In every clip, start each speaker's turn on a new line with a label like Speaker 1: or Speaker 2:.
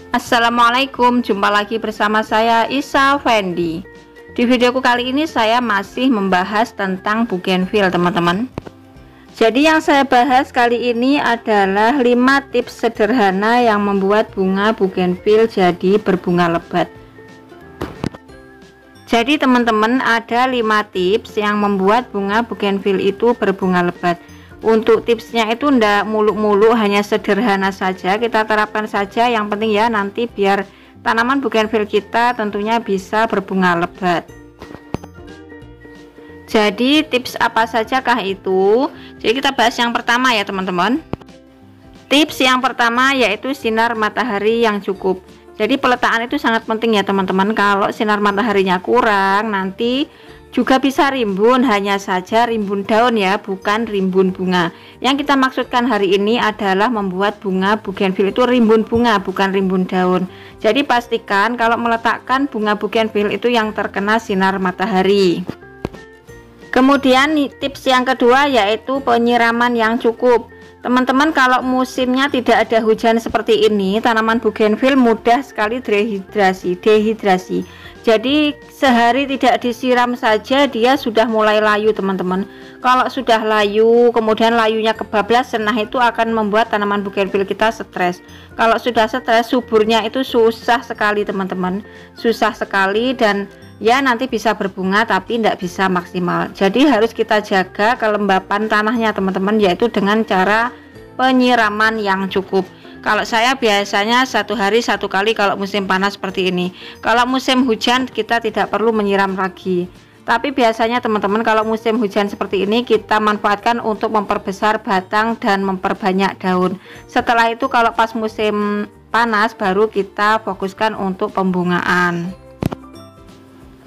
Speaker 1: Assalamualaikum, jumpa lagi bersama saya Isa Fendi. Di videoku kali ini saya masih membahas tentang bougainville teman-teman. Jadi yang saya bahas kali ini adalah 5 tips sederhana yang membuat bunga bougainville jadi berbunga lebat. Jadi teman-teman, ada 5 tips yang membuat bunga bougainville itu berbunga lebat. Untuk tipsnya itu ndak muluk-muluk, hanya sederhana saja, kita terapkan saja. Yang penting ya nanti biar tanaman bougainville kita tentunya bisa berbunga lebat. Jadi tips apa sajakah itu? Jadi kita bahas yang pertama ya teman-teman. Tips yang pertama yaitu sinar matahari yang cukup. Jadi peletakan itu sangat penting ya teman-teman. Kalau sinar mataharinya kurang, nanti juga bisa rimbun, hanya saja rimbun daun ya, bukan rimbun bunga. Yang kita maksudkan hari ini adalah membuat bunga bougainville itu rimbun bunga, bukan rimbun daun. Jadi pastikan kalau meletakkan bunga bougainville itu yang terkena sinar matahari. Kemudian tips yang kedua yaitu penyiraman yang cukup. Teman-teman, kalau musimnya tidak ada hujan seperti ini, tanaman bougainville mudah sekali dehidrasi. Jadi sehari tidak disiram saja dia sudah mulai layu teman-teman. Kalau sudah layu, kemudian layunya kebablasan, nah itu akan membuat tanaman bougainville kita stres. Kalau sudah stres, suburnya itu susah sekali teman-teman, susah sekali, dan ya nanti bisa berbunga tapi tidak bisa maksimal. Jadi harus kita jaga kelembapan tanahnya teman-teman, yaitu dengan cara penyiraman yang cukup. Kalau saya biasanya 1 hari 1 kali kalau musim panas seperti ini. Kalau musim hujan kita tidak perlu menyiram lagi. Tapi biasanya teman-teman kalau musim hujan seperti ini kita manfaatkan untuk memperbesar batang dan memperbanyak daun. Setelah itu kalau pas musim panas baru kita fokuskan untuk pembungaan.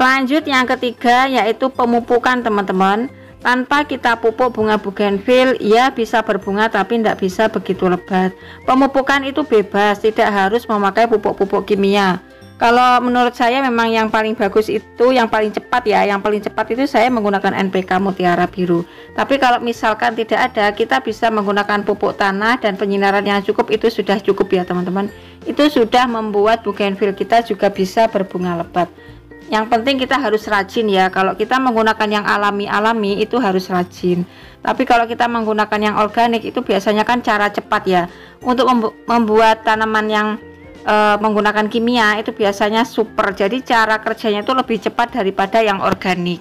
Speaker 1: Lanjut yang ketiga yaitu pemupukan teman-teman. Tanpa kita pupuk bunga bougainville, ia bisa berbunga tapi tidak bisa begitu lebat. Pemupukan itu bebas, tidak harus memakai pupuk-pupuk kimia. Kalau menurut saya memang yang paling bagus itu, yang paling cepat ya, yang paling cepat itu saya menggunakan NPK Mutiara Biru. Tapi kalau misalkan tidak ada, kita bisa menggunakan pupuk tanah dan penyinaran yang cukup, itu sudah cukup ya teman-teman. Itu sudah membuat bougainville kita juga bisa berbunga lebat. Yang penting kita harus rajin ya. Kalau kita menggunakan yang alami itu harus rajin. Tapi kalau kita menggunakan yang organik itu biasanya kan cara cepat ya. Untuk membuat tanaman yang menggunakan kimia itu biasanya super. Jadi cara kerjanya itu lebih cepat daripada yang organik.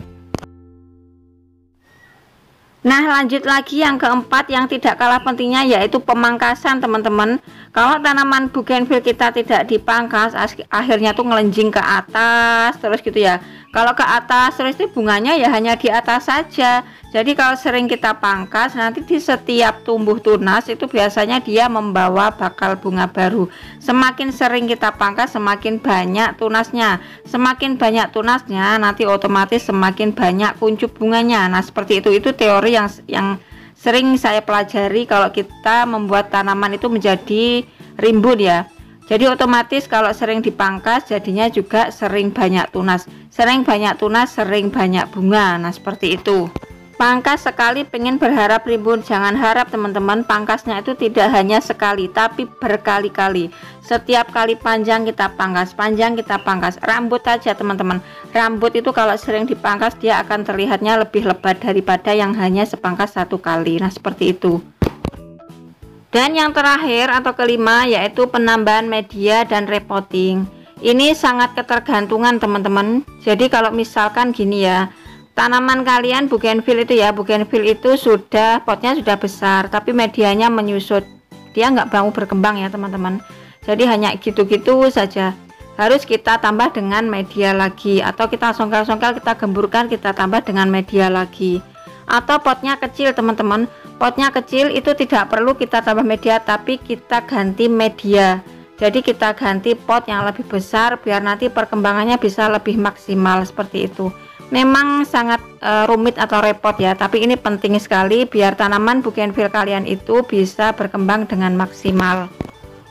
Speaker 1: Nah lanjut lagi yang keempat yang tidak kalah pentingnya yaitu pemangkasan teman-teman. Kalau tanaman bougainville kita tidak dipangkas, akhirnya tuh ngelenjing ke atas terus gitu ya. Kalau ke atas terus itu bunganya ya hanya di atas saja. Jadi kalau sering kita pangkas, nanti di setiap tumbuh tunas itu biasanya dia membawa bakal bunga baru. Semakin sering kita pangkas semakin banyak tunasnya. Semakin banyak tunasnya nanti otomatis semakin banyak kuncup bunganya. Nah seperti itu teori yang sering saya pelajari kalau kita membuat tanaman itu menjadi rimbun ya. Jadi otomatis kalau sering dipangkas jadinya juga sering banyak tunas. Sering banyak tunas, sering banyak bunga. Nah seperti itu. Pangkas sekali pengen berharap rimbun, jangan harap teman-teman. Pangkasnya itu tidak hanya sekali tapi berkali-kali. Setiap kali panjang kita pangkas, panjang kita pangkas. Rambut aja teman-teman, rambut itu kalau sering dipangkas dia akan terlihatnya lebih lebat daripada yang hanya sepangkas 1 kali. Nah seperti itu. Dan yang terakhir atau kelima yaitu penambahan media dan repotting. Ini sangat ketergantungan teman-teman. Jadi kalau misalkan gini ya, tanaman kalian bougainville itu ya, bougainville itu sudah potnya sudah besar tapi medianya menyusut, dia nggak mau berkembang ya teman-teman. Jadi hanya gitu-gitu saja. Harus kita tambah dengan media lagi, atau kita songkel-songkel, kita gemburkan, kita tambah dengan media lagi. Atau potnya kecil teman-teman, potnya kecil itu tidak perlu kita tambah media tapi kita ganti media. Jadi kita ganti pot yang lebih besar biar nanti perkembangannya bisa lebih maksimal seperti itu. Memang sangat rumit atau repot ya, tapi ini penting sekali biar tanaman bougainville kalian itu bisa berkembang dengan maksimal.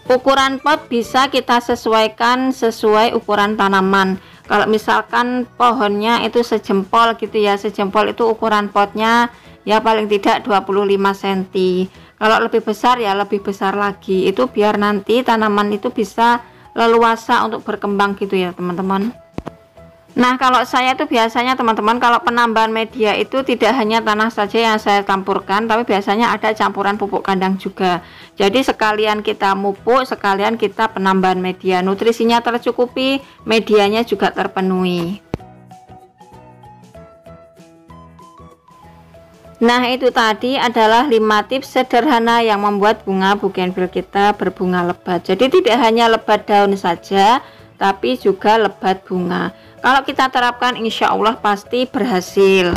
Speaker 1: Ukuran pot bisa kita sesuaikan sesuai ukuran tanaman. Kalau misalkan pohonnya itu sejempol gitu ya, sejempol itu ukuran potnya ya paling tidak 25 cm. Kalau lebih besar ya lebih besar lagi, itu biar nanti tanaman itu bisa leluasa untuk berkembang gitu ya teman-teman. Nah, kalau saya tuh biasanya teman-teman, kalau penambahan media itu tidak hanya tanah saja yang saya campurkan, tapi biasanya ada campuran pupuk kandang juga. Jadi sekalian kita mupuk, sekalian kita penambahan media, nutrisinya tercukupi, medianya juga terpenuhi. Nah, itu tadi adalah 5 tips sederhana yang membuat bunga bougainville kita berbunga lebat. Jadi tidak hanya lebat daun saja, tapi juga lebat bunga. Kalau kita terapkan, insya Allah pasti berhasil.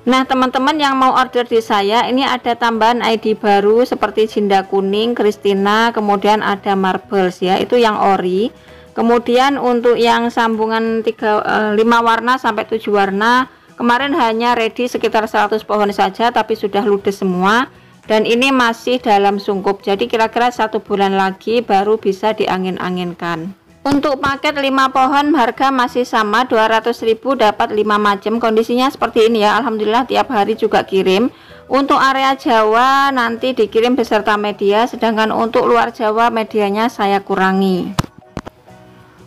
Speaker 1: Nah, teman-teman yang mau order di saya, ini ada tambahan ID baru seperti Jinda kuning, Christina, kemudian ada marbles ya, itu yang ori. Kemudian untuk yang sambungan 5 warna sampai 7 warna, kemarin hanya ready sekitar 100 pohon saja, tapi sudah ludes semua. Dan ini masih dalam sungkup, jadi kira-kira 1 bulan lagi baru bisa diangin-anginkan. Untuk paket 5 pohon harga masih sama, 200.000 dapat 5 macam. Kondisinya seperti ini ya, alhamdulillah tiap hari juga kirim. Untuk area Jawa nanti dikirim beserta media, sedangkan untuk luar Jawa medianya saya kurangi.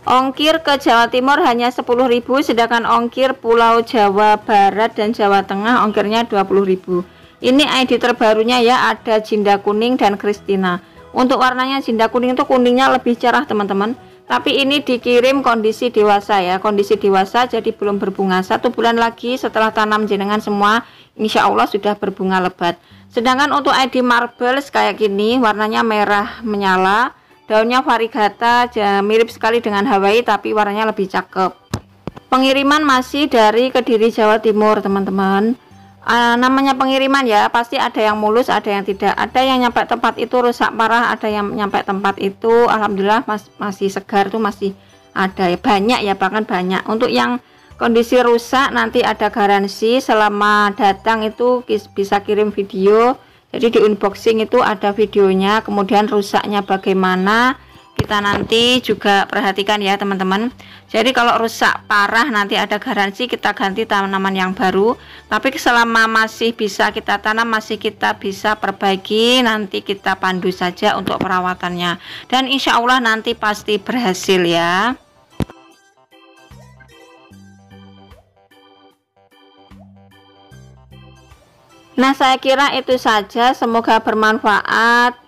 Speaker 1: Ongkir ke Jawa Timur hanya 10.000, sedangkan ongkir Pulau Jawa Barat dan Jawa Tengah ongkirnya 20.000. Ini ID terbarunya ya, ada Jinda kuning dan Christina. Untuk warnanya Jinda kuning itu kuningnya lebih cerah teman-teman, tapi ini dikirim kondisi dewasa ya, kondisi dewasa, jadi belum berbunga. 1 bulan lagi setelah tanam jenengan semua, insya Allah sudah berbunga lebat. Sedangkan untuk ID marbles kayak gini, warnanya merah menyala, daunnya variegata, mirip sekali dengan Hawaii tapi warnanya lebih cakep. Pengiriman masih dari Kediri Jawa Timur teman-teman. Namanya pengiriman ya, pasti ada yang mulus, ada yang tidak. Ada yang nyampe tempat itu rusak parah, ada yang nyampe tempat itu alhamdulillah masih segar, tuh masih ada ya, banyak ya, bahkan banyak. Untuk yang kondisi rusak nanti ada garansi, selama datang itu bisa kirim video, jadi di unboxing itu ada videonya, kemudian rusaknya bagaimana kita nanti juga perhatikan ya teman-teman. Jadi kalau rusak parah nanti ada garansi, kita ganti tanaman yang baru, tapi selama masih bisa kita tanam, masih kita bisa perbaiki, nanti kita pandu saja untuk perawatannya, dan insya Allah nanti pasti berhasil ya. Nah, saya kira itu saja, semoga bermanfaat.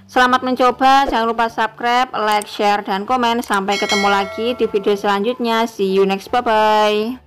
Speaker 1: Selamat mencoba, jangan lupa subscribe, like, share, dan komen. Sampai ketemu lagi di video selanjutnya. See you next, bye bye.